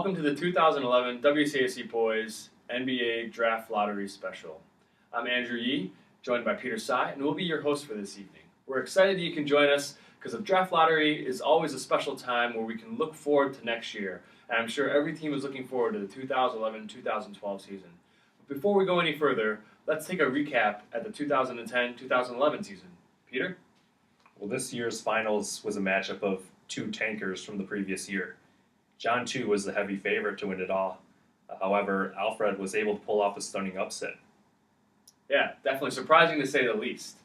Welcome to the 2011 WCAC Boyz NBA Draft Lottery Special. I'm Andrew Yee, joined by Peter Sy, and we'll be your host for this evening. We're excited that you can join us because the Draft Lottery is always a special time where we can look forward to next year, and I'm sure every team is looking forward to the 2011-2012 season. But before we go any further, let's take a recap at the 2010-2011 season. Peter? Well, this year's finals was a matchup of two tankers from the previous year. John 2 was the heavy favorite to win it all. However, Alfred was able to pull off a stunning upset. Yeah, definitely surprising to say the least.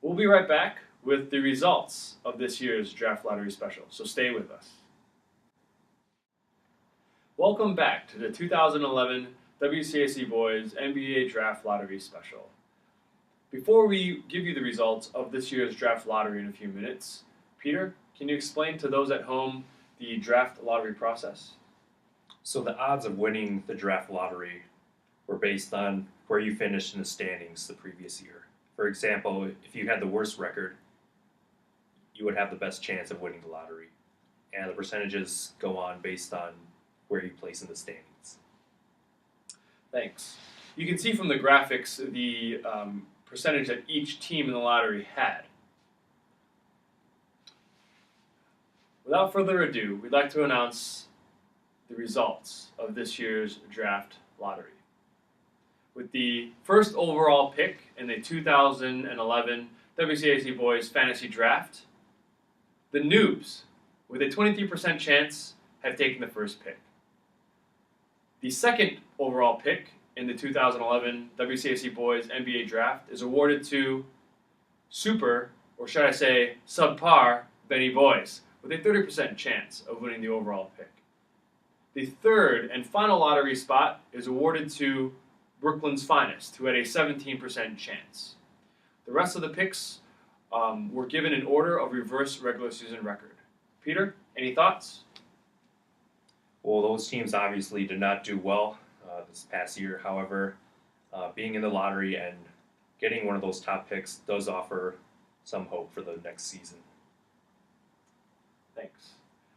We'll be right back with the results of this year's Draft Lottery Special, so stay with us. Welcome back to the 2011 WCAC Boyz NBA Draft Lottery Special. Before we give you the results of this year's Draft Lottery in a few minutes, Peter, can you explain to those at home the draft lottery process? So the odds of winning the draft lottery were based on where you finished in the standings the previous year. For example, if you had the worst record, you would have the best chance of winning the lottery. And the percentages go on based on where you place in the standings. Thanks. You can see from the graphics the percentage that each team in the lottery had. Without further ado, we'd like to announce the results of this year's draft lottery. With the first overall pick in the 2011 WCAC Boyz Fantasy Draft, the Noobs, with a 23% chance, have taken the first pick. The second overall pick in the 2011 WCAC Boyz NBA Draft is awarded to super, or should I say subpar, Benny Boys, with a 30% chance of winning the overall pick. The third and final lottery spot is awarded to Brooklyn's Finest, who had a 17% chance. The rest of the picks were given in order of reverse regular season record. Peter, any thoughts? Well, those teams obviously did not do well this past year. However, being in the lottery and getting one of those top picks does offer some hope for the next season. Thanks.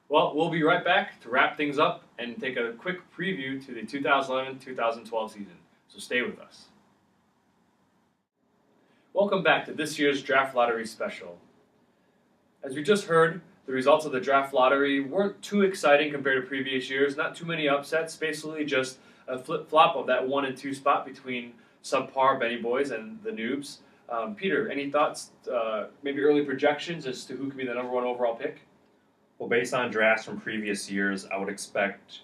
Well, we'll be right back to wrap things up and take a quick preview to the 2011-2012 season, so stay with us. Welcome back to this year's Draft Lottery Special. As we just heard, the results of the Draft Lottery weren't too exciting compared to previous years, not too many upsets, basically just a flip-flop of that 1 and 2 spot between subpar Benny Boys and the Noobs. Peter, any thoughts, maybe early projections as to who could be the number 1 overall pick? Well, based on drafts from previous years, I would expect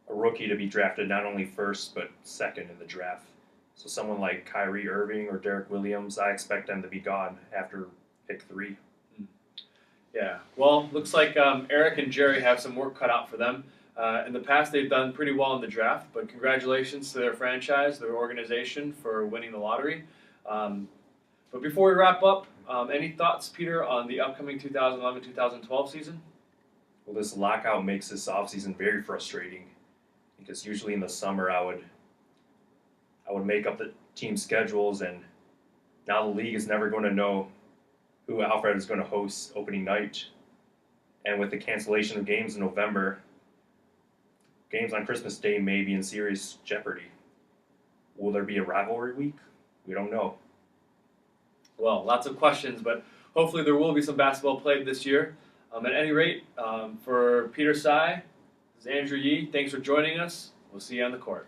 a rookie to be drafted not only first, but second in the draft. So someone like Kyrie Irving or Derek Williams, I expect them to be gone after pick 3. Yeah, well, looks like Eric and Jerry have some work cut out for them. In the past, they've done pretty well in the draft, but congratulations to their franchise, their organization, for winning the lottery. But before we wrap up, any thoughts, Peter, on the upcoming 2011-2012 season? Well, this lockout makes this offseason very frustrating because usually in the summer I would make up the team schedules, and now the league is never going to know who Alfred is going to host opening night. And with the cancellation of games in November, games on Christmas Day may be in serious jeopardy. Will there be a rivalry week? We don't know. Well, lots of questions, but hopefully there will be some basketball played this year. At any rate, for Peter Sy, this is Andrew Yee. Thanks for joining us. We'll see you on the court.